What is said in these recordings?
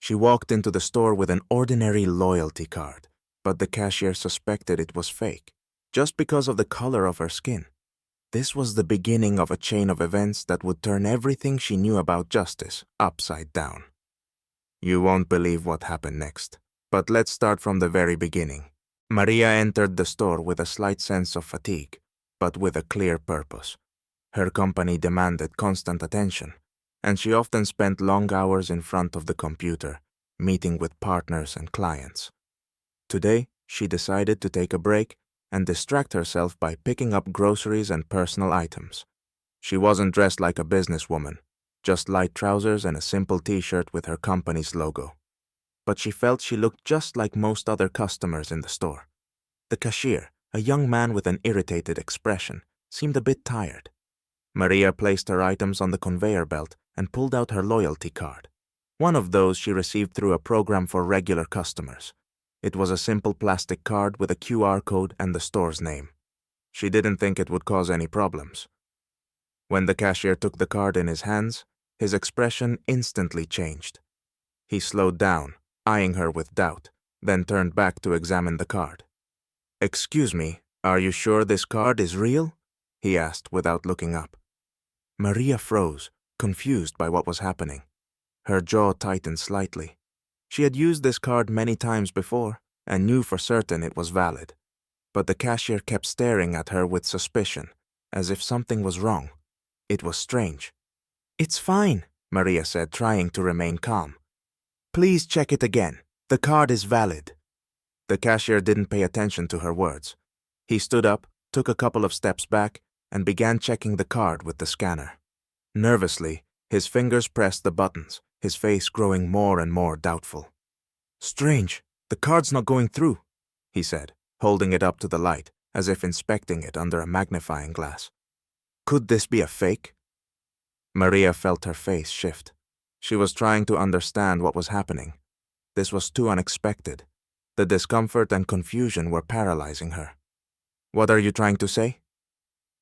She walked into the store with an ordinary loyalty card, but the cashier suspected it was fake, just because of the color of her skin. This was the beginning of a chain of events that would turn everything she knew about justice upside down. You won't believe what happened next, but let's start from the very beginning. Maria entered the store with a slight sense of fatigue, but with a clear purpose. Her company demanded constant attention, and she often spent long hours in front of the computer, meeting with partners and clients. Today, she decided to take a break and distract herself by picking up groceries and personal items. She wasn't dressed like a businesswoman, just light trousers and a simple t-shirt with her company's logo. But she felt she looked just like most other customers in the store. The cashier, a young man with an irritated expression, seemed a bit tired. Maria placed her items on the conveyor belt and pulled out her loyalty card. One of those she received through a program for regular customers. It was a simple plastic card with a QR code and the store's name. She didn't think it would cause any problems. When the cashier took the card in his hands, his expression instantly changed. He slowed down, eyeing her with doubt, then turned back to examine the card. "Excuse me, are you sure this card is real?" he asked without looking up. Maria froze, confused by what was happening. Her jaw tightened slightly. She had used this card many times before and knew for certain it was valid. But the cashier kept staring at her with suspicion, as if something was wrong. It was strange. "It's fine," Maria said, trying to remain calm. "Please check it again. The card is valid." The cashier didn't pay attention to her words. He stood up, took a couple of steps back, and began checking the card with the scanner. Nervously, his fingers pressed the buttons, his face growing more and more doubtful. "Strange, the card's not going through," he said, holding it up to the light, as if inspecting it under a magnifying glass. "Could this be a fake?" Maria felt her face shift. She was trying to understand what was happening. This was too unexpected. The discomfort and confusion were paralyzing her. "What are you trying to say?"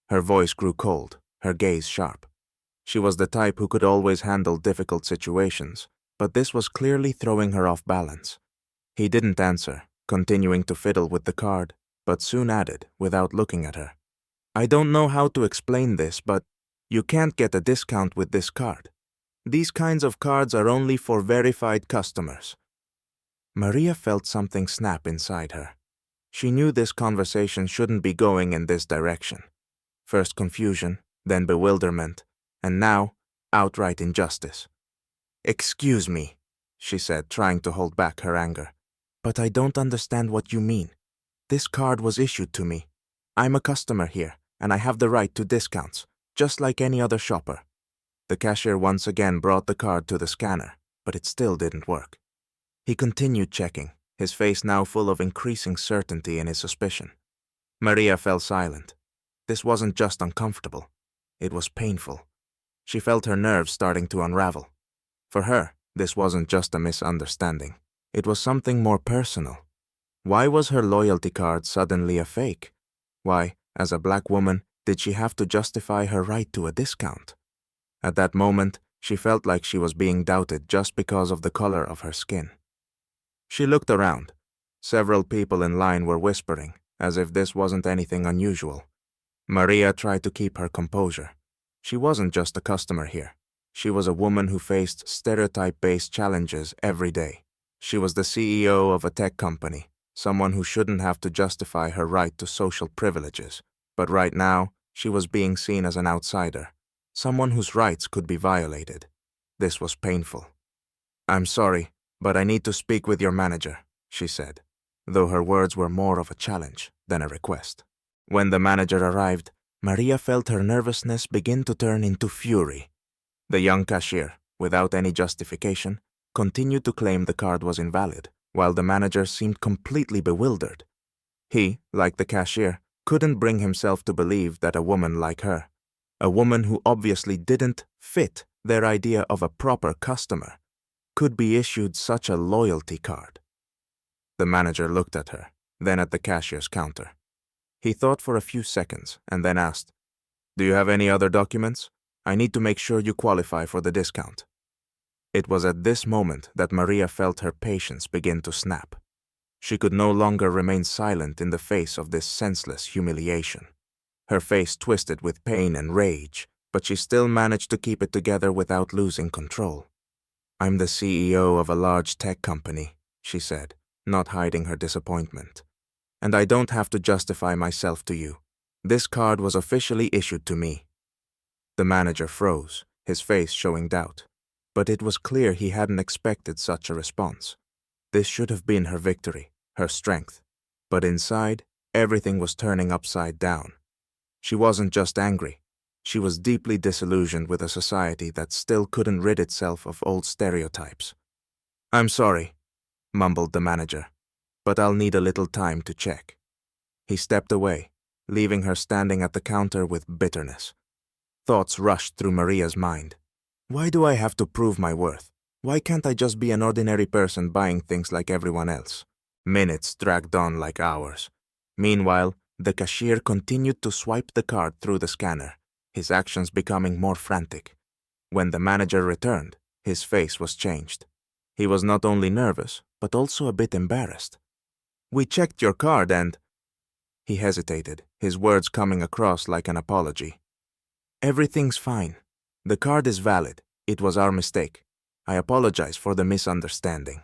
Her voice grew cold, her gaze sharp. She was the type who could always handle difficult situations, but this was clearly throwing her off balance. He didn't answer, continuing to fiddle with the card, but soon added, without looking at her, "I don't know how to explain this, but you can't get a discount with this card. These kinds of cards are only for verified customers." Maria felt something snap inside her. She knew this conversation shouldn't be going in this direction. First confusion, then bewilderment, and now outright injustice. "Excuse me," she said, trying to hold back her anger, "but I don't understand what you mean. This card was issued to me. I'm a customer here, and I have the right to discounts, just like any other shopper." The cashier once again brought the card to the scanner, but it still didn't work. He continued checking, his face now full of increasing certainty in his suspicion. Maria fell silent. This wasn't just uncomfortable. It was painful. She felt her nerves starting to unravel. For her, this wasn't just a misunderstanding. It was something more personal. Why was her loyalty card suddenly a fake? Why, as a black woman, did she have to justify her right to a discount? At that moment, she felt like she was being doubted just because of the color of her skin. She looked around. Several people in line were whispering, as if this wasn't anything unusual. Maria tried to keep her composure. She wasn't just a customer here. She was a woman who faced stereotype-based challenges every day. She was the CEO of a tech company, someone who shouldn't have to justify her right to social privileges. But right now, she was being seen as an outsider, someone whose rights could be violated. This was painful. "I'm sorry, but I need to speak with your manager," she said, though her words were more of a challenge than a request. When the manager arrived, Maria felt her nervousness begin to turn into fury. The young cashier, without any justification, continued to claim the card was invalid, while the manager seemed completely bewildered. He, like the cashier, couldn't bring himself to believe that a woman like her, a woman who obviously didn't fit their idea of a proper customer, could be issued such a loyalty card. The manager looked at her, then at the cashier's counter. He thought for a few seconds and then asked, "Do you have any other documents? I need to make sure you qualify for the discount." It was at this moment that Maria felt her patience begin to snap. She could no longer remain silent in the face of this senseless humiliation. Her face twisted with pain and rage, but she still managed to keep it together without losing control. "I'm the CEO of a large tech company," she said, not hiding her disappointment. "And I don't have to justify myself to you. This card was officially issued to me." The manager froze, his face showing doubt. But it was clear he hadn't expected such a response. This should have been her victory, her strength. But inside, everything was turning upside down. She wasn't just angry. She was deeply disillusioned with a society that still couldn't rid itself of old stereotypes. "I'm sorry," mumbled the manager, "but I'll need a little time to check." He stepped away, leaving her standing at the counter with bitterness. Thoughts rushed through Maria's mind. Why do I have to prove my worth? Why can't I just be an ordinary person buying things like everyone else? Minutes dragged on like hours. Meanwhile, the cashier continued to swipe the card through the scanner, his actions becoming more frantic. When the manager returned, his face was changed. He was not only nervous, but also a bit embarrassed. "We checked your card and—" He hesitated, his words coming across like an apology. "Everything's fine. The card is valid. It was our mistake. I apologize for the misunderstanding."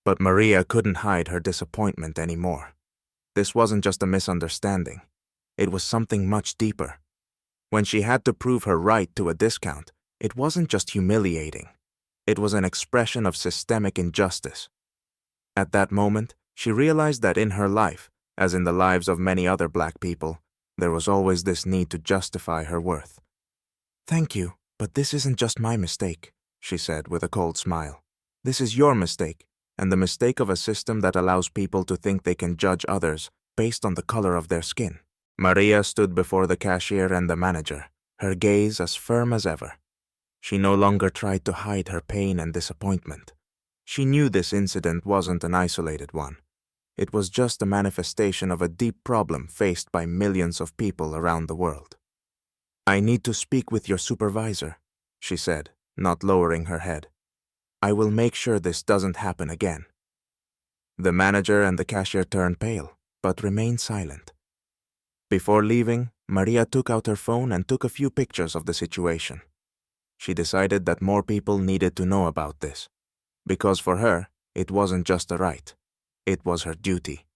But Maria couldn't hide her disappointment anymore. This wasn't just a misunderstanding. It was something much deeper. When she had to prove her right to a discount, it wasn't just humiliating. It was an expression of systemic injustice. At that moment, she realized that in her life, as in the lives of many other Black people, there was always this need to justify her worth. "Thank you, but this isn't just my mistake," she said with a cold smile. "This is your mistake, and the mistake of a system that allows people to think they can judge others based on the color of their skin." Maria stood before the cashier and the manager, her gaze as firm as ever. She no longer tried to hide her pain and disappointment. She knew this incident wasn't an isolated one. It was just a manifestation of a deep problem faced by millions of people around the world. "I need to speak with your supervisor," she said, not lowering her head. "I will make sure this doesn't happen again." The manager and the cashier turned pale, but remained silent. Before leaving, Maria took out her phone and took a few pictures of the situation. She decided that more people needed to know about this, because for her, it wasn't just a right, it was her duty.